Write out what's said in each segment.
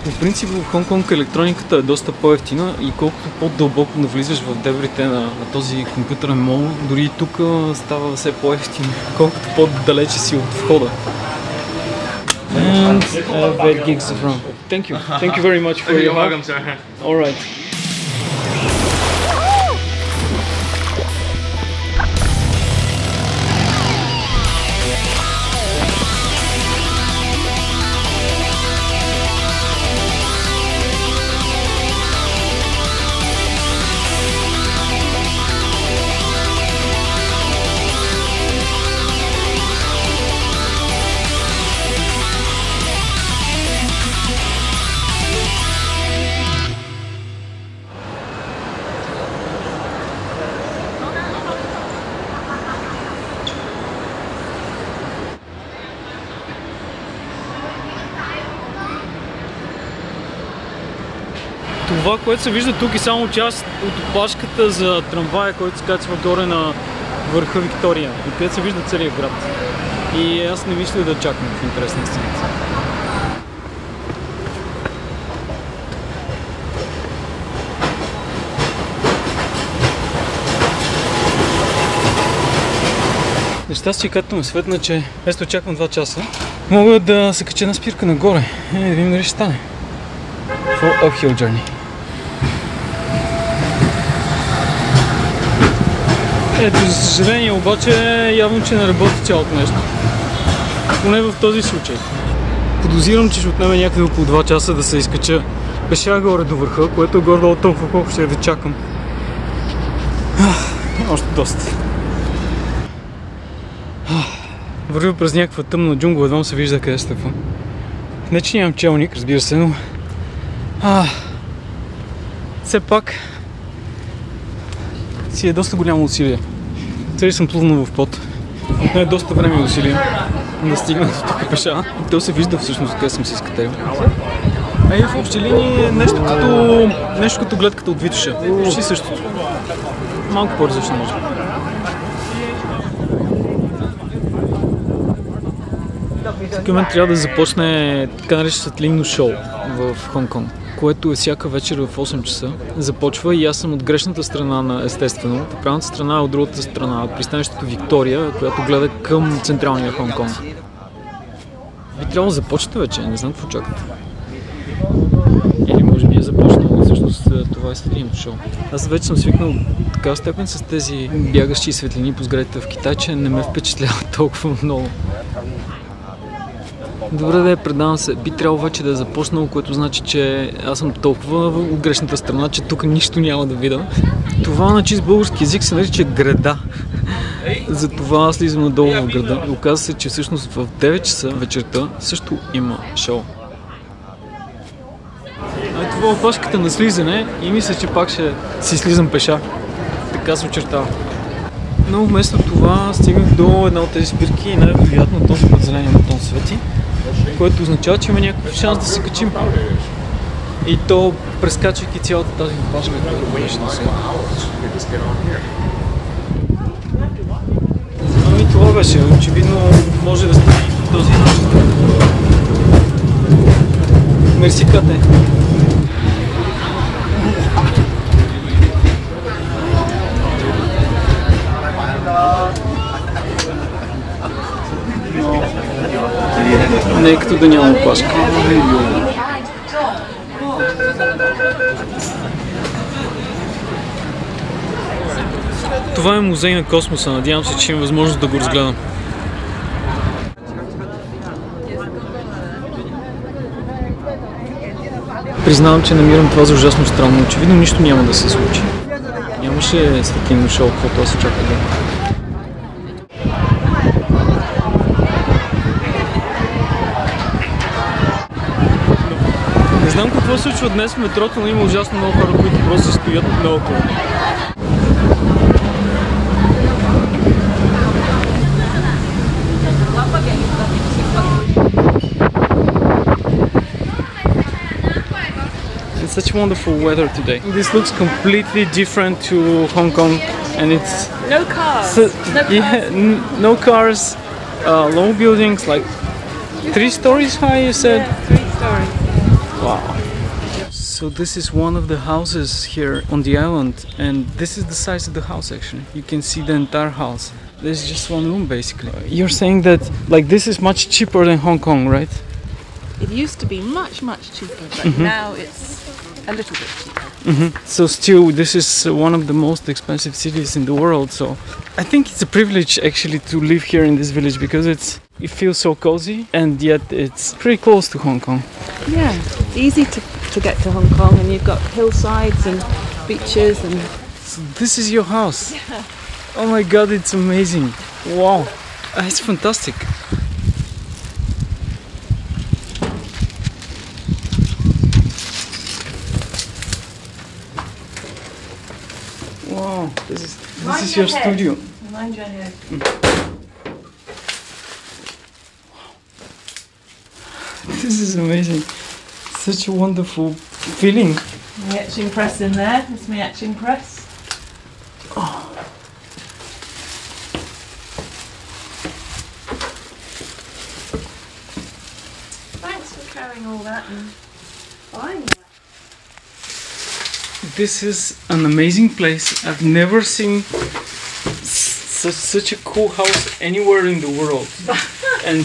По принцип в Хонг-Конг електрониката е доста по-евтина и колкото по-дълбоко навлизаш в дебрите на този компютърен мол, дори и тук става все по-евтин, колкото по-далече си от входа. And 8 gigs of RAM. Thank you. Thank you very much for your help. Welcome, sir. All right. Това, което се вижда тук е само част от опашката за трамвая, който се качва горе на върха Виктория, откъдето се вижда целият град. И аз не мисля да чакам в интерес на истината. Нещастие, като ме светна, че вместо очаквам 2 часа, мога да се кача на спирка нагоре и да видим дали ще стане. For uphill journey. Ето, за съжаление обаче, явно, че не работи цялото нещо. Поне в този случай. Подозирам, че ще отнеме някъде около 2 часа да се изкача пеша горе до върха, което е горе-долу толкова, колко ще да чакам. Още доста. Вървя през някаква тъмна джунгла, едва се вижда къде стъпвам. Не, че нямам челник, разбира се, но все пак си е доста голямо усилие. Цели съм плувнал в пот. Отне е доста време и усилие да стигна до тук пеша. То се вижда всъщност къде съм се изкатерил. И в общи линии е нещо като гледката от Витоша. Почти същото. Малко по-различно може. Всеки момент трябва да започне така наречено светлинно шоу в Хонг-Конг, което е всяка вечер в 8 часа. Започва и аз съм от грешната страна на естествено. Правилната страна е от другата страна, от пристанището Виктория, която гледа към централния Хонг-Конг. Би трябвало да започнете вече, не знам какво чакате. Или може би е започнало, всъщност това е светлинното шоу. Аз вече съм свикнал такава степен с тези бягащи светлини по сградите в Китай, че не ме впечатлява толкова много. Добре, да я предавам се. Би трябвало вече да е започнало, което значи, че аз съм толкова от грешната страна, че тук нищо няма да видя. Това на чист български език се нарича града. Затова аз слизам надолу в града. Оказва се, че всъщност в 9 часа вечерта също има шоу. Това е опашката на слизане и мисля, че пак ще си слизам пеша. Така се очертава. Но вместо това стигнах до една от тези спирки и най-вероятно този път зеления бутон свети, което означава, че има някакъв шанс да се качим. И то прескачайки цялата тази опашка, която беше на сега. И това беше. Очевидно може да стане и по този начин. Мерси, Кате. Не е като да няма опашка. Това е музей на космоса. Надявам се, че има възможност да го разгледам. Признавам, че намирам това за ужасно странно. Очевидно нищо няма да се случи. Нямаше светлинно шоу, каквото аз очаквах да. Не знам какво се случва днес в метрото, но има ужасно много хора, които просто стоят наоколо. It's such wonderful weather today. This looks completely different to Hong Kong, and it's no cars. No cars, long buildings, like 3 stories high. You said. Yeah, 3 stories. Wow. So this is one of the houses here on the island, and this is the size of the house actually. You can see the entire house. There's just one room basically. You're saying that like this is much cheaper than Hong Kong, right? It used to be much cheaper, but now it's a little bit cheaper. So still, this is one of the most expensive cities in the world. So I think it's a privilege actually to live here in this village because it feels so cozy, and yet it's pretty close to Hong Kong. Yeah, easy to get to Hong Kong, and you've got hillsides and beaches and... So this is your house? Yeah. Oh my god, it's amazing. Wow, it's fantastic. Wow, this is your studio. Mind your head. This is amazing. Such a wonderful feeling. My etching press in there. It's my etching press. Oh. Thanks for carrying all that and buying that. This is an amazing place. I've never seen such a cool house anywhere in the world. And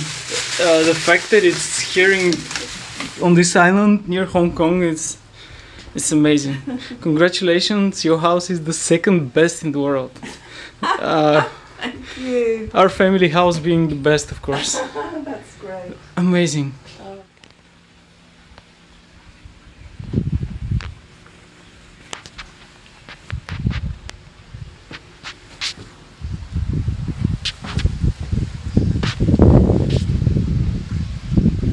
the fact that it's here on this island near Hong Kong, it's amazing. Congratulations, your house is the second best in the world. Thank you. Our family house being the best, of course. That's great. Amazing.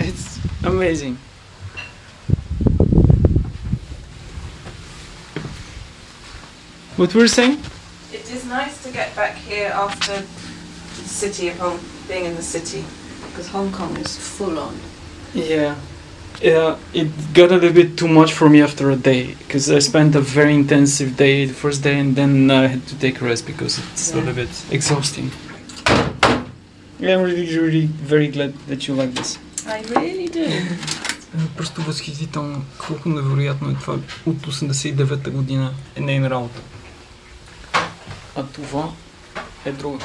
It's amazing. What were you saying? It is nice to get back here after the city of being in the city, because Hong Kong is full on. Yeah. It got a little bit too much for me after a day, because I spent a very intensive day the first day, and then I had to take a rest because it's a little bit exhausting. Yeah, I'm really very glad that you like this. I really do. Просто възхитително. Колко невероятно е това. От 89-та година е нейна работа. А това е друга.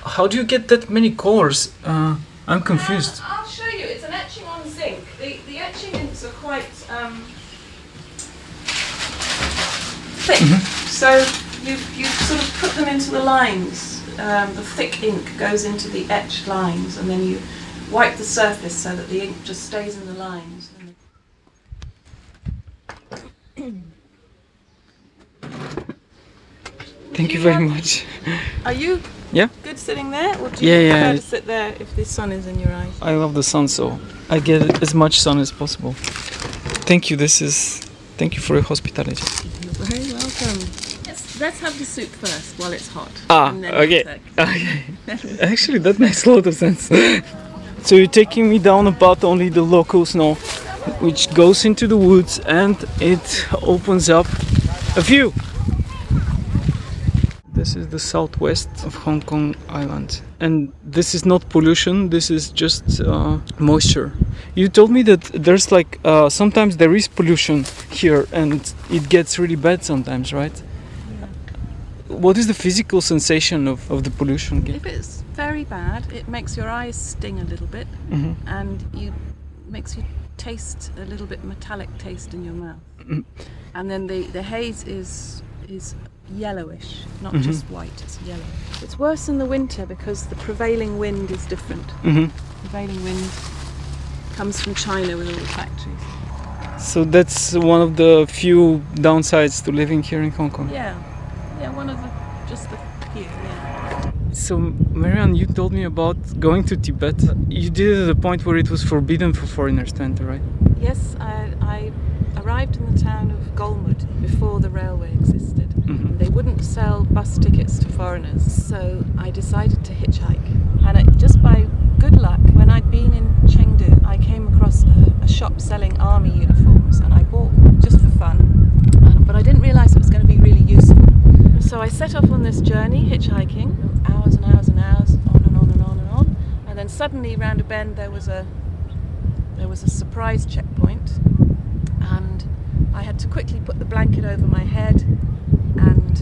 How do you get that many colors? I'm confused. I'll show you. It's an etching on zinc. The etching inks are quite thick. So you sort of put them into the lines. The thick ink goes into the etched lines, and then you wipe the surface so that the ink just stays in the lines. Thank you very much. Are you good sitting there, or do you prefer to sit there if the sun is in your eyes? I love the sun, so I get as much sun as possible. Thank you. Thank you for your hospitality. You're very welcome. Let's have the soup first while it's hot. Okay. Actually, that makes a lot of sense. So you're taking me down a path only the locals know, which goes into the woods, and it opens up a view. This is the southwest of Hong Kong Island, and this is not pollution, this is just moisture. You told me that there's like sometimes there is pollution here and it gets really bad sometimes, right? What is the physical sensation of the pollution? If it's very bad, it makes your eyes sting a little bit, and makes you taste a little bit metallic taste in your mouth. And then the haze is yellowish, not just white, it's yellow. It's worse in the winter because the prevailing wind is different. Prevailing wind comes from China with all the factories. So that's one of the few downsides to living here in Hong Kong. Yeah, one of just the few, yeah. So Marianne, you told me about going to Tibet. You did it at a point where it was forbidden for foreigners to enter, right? Yes, I arrived in the town of Golmud before the railway existed. They wouldn't sell bus tickets to foreigners, so I decided to hitchhike. And just by good luck, when I'd been in Chengdu, I came across a shop selling army uniforms, and I bought just for fun. But I didn't realise it was going to be really useful. So I set off on this journey, hitchhiking, hours and hours and hours, on and on and on and on. And then suddenly, round a bend, there was a there was a surprise checkpoint, and I had to quickly put the blanket over my head, and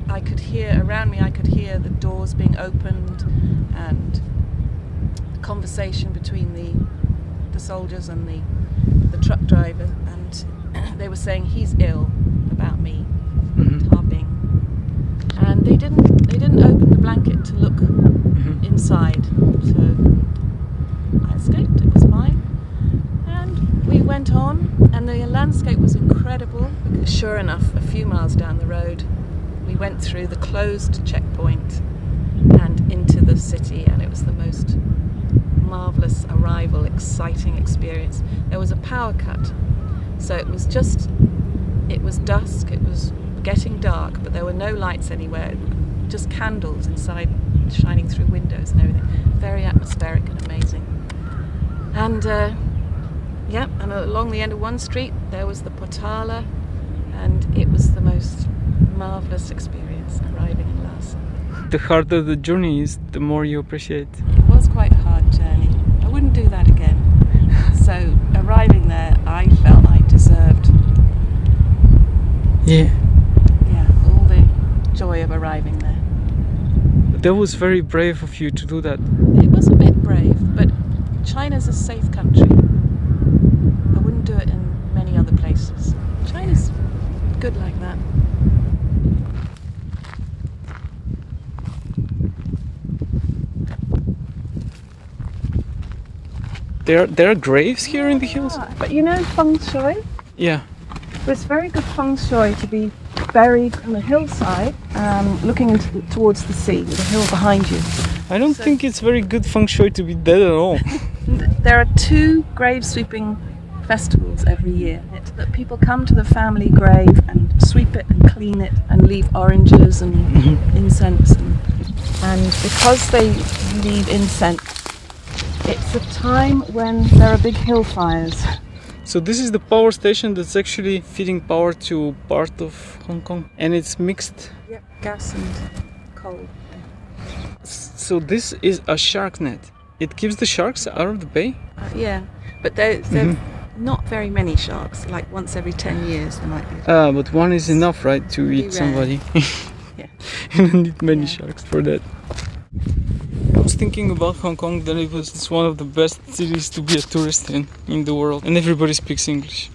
I could hear around me, I could hear the doors being opened and the conversation between the soldiers and the truck driver, and they were saying he's ill about me, Harbing, and they didn't open the blanket to look inside, so I escaped. It was fine, and we went on, and the landscape was incredible. Sure enough, a few miles down the road, we went through the closed checkpoint and into the city, and it was the most marvellous arrival, exciting experience. There was a power cut, so it was dusk, it was getting dark, but there were no lights anywhere, just candles inside shining through windows and everything. Very atmospheric and amazing. And and along the end of one street there was the Potala, and it was the most marvellous experience arriving in Lhasa. The harder the journey is, the more you appreciate. It was quite a hard journey. I wouldn't do that again. So arriving there, I felt I deserved all the joy of arriving there. That was very brave of you to do that. It was a bit brave, but China's a safe country. I wouldn't do it in many other places. China's good like that. There are graves here in the hills? But you know feng shui? Yeah. It's very good feng shui to be buried on a hillside, looking towards the sea with a hill behind you. I don't think it's very good feng shui to be dead at all. There are 2 grave sweeping festivals every year. That people come to the family grave and sweep it and clean it and leave oranges and incense, and because they leave incense, it's a time when there are big hill fires. So this is the power station that's actually feeding power to part of Hong Kong, and it's mixed. Yep, gas and coal. So this is a shark net. It keeps the sharks out of the bay? Yeah, but there not very many sharks. Like once every 10 years there might be. But one is enough, right, to eat somebody? Yeah. You don't need many sharks for that. I was thinking about Hong Kong that it's one of the best cities to be a tourist in the world, and everybody speaks English.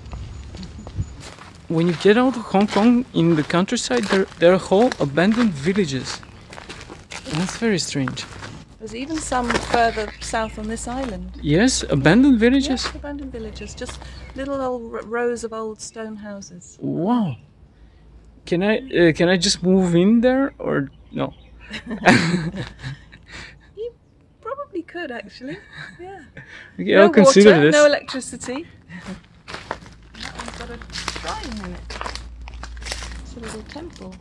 When you get out of Hong Kong, in the countryside, there are whole abandoned villages. And that's very strange. There's even some further south on this island. Yes, abandoned villages? Yes, abandoned villages, just little old rows of old stone houses. Wow. Can I just move in there, or no? You probably could, actually. Yeah. Okay, No I'll consider water, this. no electricity. That one's got a shrine in it. It's a little temple.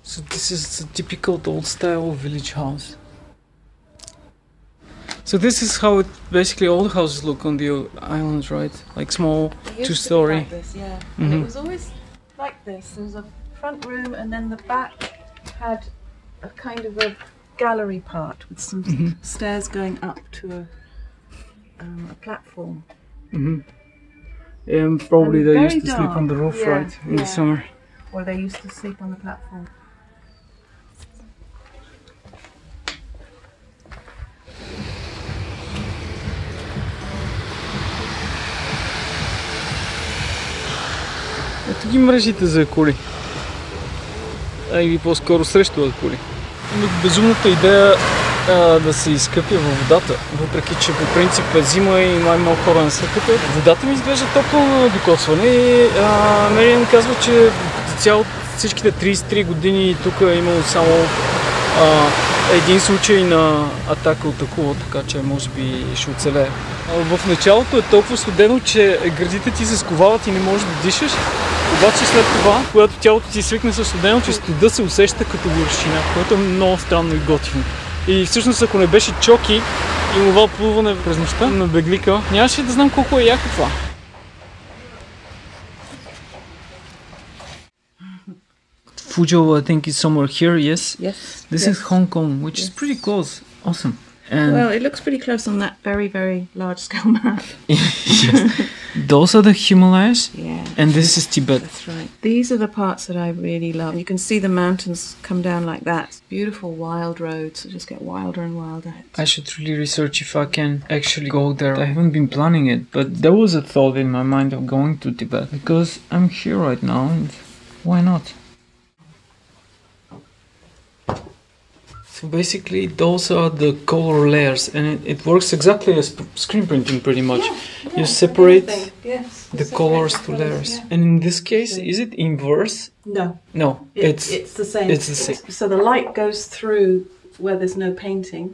So this is a typical old-style village house. So this is how basically all the houses look on the islands, right? Like small, It used 2-story. to be like this, yeah. And it was always like this. There was a front room, and then the back had a kind of a gallery part with some stairs going up to a platform. And probably And they very used to sleep on the dark, roof, yeah, right? In the yeah. summer. Or they used to sleep on the platform. Ето ги мрежите за коли. Или по-скоро срещу коли. Имах безумната идея да се изкъпя във водата, въпреки че по принцип е зима и малко хора не се къпят. Водата ми изглежда топла на докосване и Мериан казва, че като цяло всичките 33 години тук е имало само един случай на атака от акула, така че може би ще оцелее. В началото е толкова студено, че гърдите ти се сковават и не можеш да дишаш. Обаче след това, когато тялото ти свикне със студено, че студа се усеща като горещина, което е много странно и готино. И всъщност ако не беше Чоки и това плуване през нощта на Беглика, нямаше да знам колко е яко това. Fuzhou, I think, is somewhere here, yes? Yes. This is Hong Kong, which is pretty close. Awesome. And Well, it looks pretty close on that very, very large scale map. yes. Those are the Himalayas, Yeah. and this is Tibet. That's right. These are the parts that I really love. You can see the mountains come down like that. Beautiful wild roads that just get wilder and wilder. I should really research if I can actually go there. I haven't been planning it, but there was a thought in my mind of going to Tibet because I'm here right now, and why not? So basically those are the color layers, and it works exactly as screen printing pretty much. You separate the colors to layers. Yeah. And in this case, is it inverse? No, No, it's the same. it's the same. So the light goes through where there's no painting,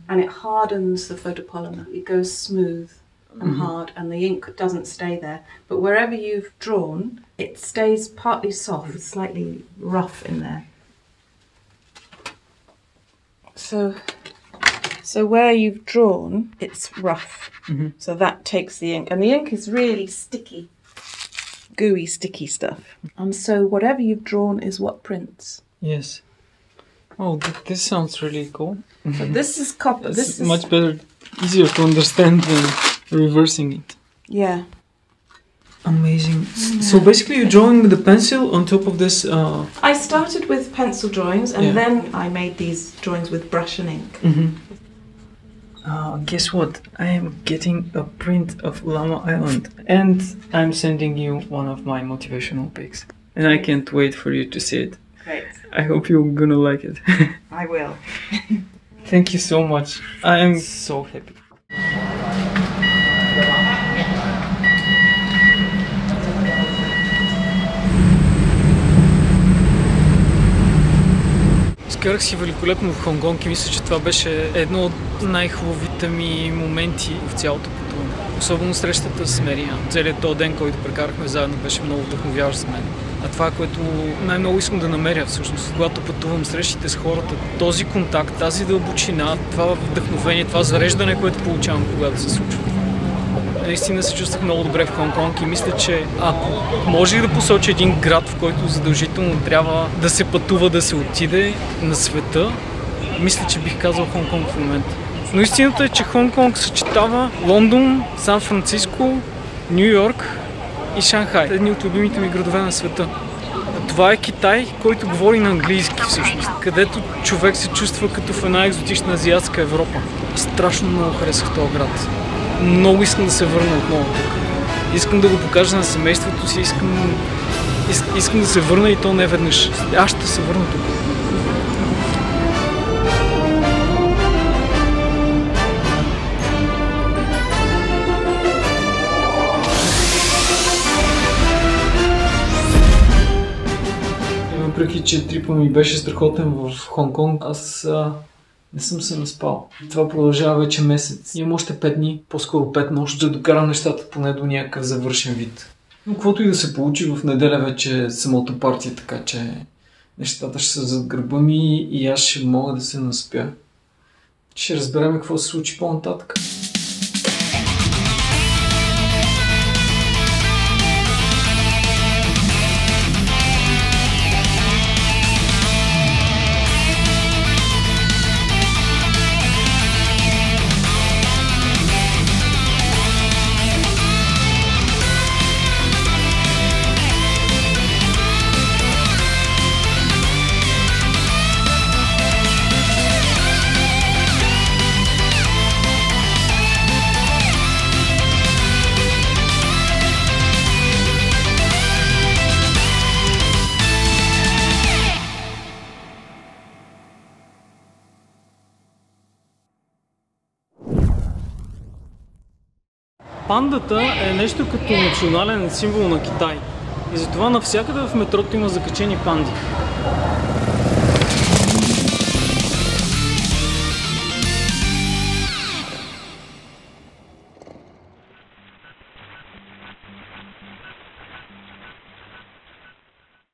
and it hardens the photopolymer. It goes smooth and hard, and the ink doesn't stay there. But wherever you've drawn, it stays partly soft, slightly rough in there. So where you've drawn, it's rough. So that takes the ink. And the ink is really sticky, gooey, sticky stuff. And so whatever you've drawn is what prints. Yes. Oh, this sounds really cool. So this is copper. This This is is much better, easier to understand than reversing it. Yeah. Amazing. So basically you're drawing with a pencil on top of this... I started with pencil drawings, and Yeah. then I made these drawings with brush and ink. Guess what? I am getting a print of Lama Island, and I'm sending you one of my motivational pics. And I can't wait for you to see it. Great. I hope you're gonna like it. I will. Thank you so much. I am so happy. Изкарах си великолепно в Хонконг и мисля, че това беше едно от най-хубавите ми моменти в цялото пътуване. Особено срещата с Мерия. Целият този ден, който прекарахме заедно, беше много вдъхновяващ за мен. А това е, което най-много искам да намеря всъщност. Когато пътувам, срещите с хората, този контакт, тази дълбочина, това вдъхновение, това зареждане, което получавам, когато се случва. Наистина се чувствах много добре в Хонконг и мисля, че ако можех да посоча един град, в който задължително трябва да се пътува, да се отиде на света, мисля, че бих казал Хонконг в момента. Но истината е, че Хонконг съчетава Лондон, Сан-Франциско, Ню-Йорк и Шанхай. Едни от любимите ми градове на света. Това е Китай, който говори на английски всъщност, където човек се чувства като в една екзотична азиатска Европа. Страшно много харесах този град. Много искам да се върна отново тук. Искам да го покажа на семейството си, искам да се върна и то не веднъж. Аз ще се върна тук. Въпреки че трипа ми беше страхотен в Хонконг, аз не съм се наспал. Това продължава вече месец. Имам още 5 дни, по-скоро 5 нощи, да докарам нещата поне до някакъв завършен вид. Но каквото и да се получи, в неделя вече е самото партия, така че нещата ще са зад гърба ми и аз ще мога да се наспя. Ще разберем какво се случи по-нататък. Пандата е нещо като национален символ на Китай. И затова навсякъде в метрото има закачени панди.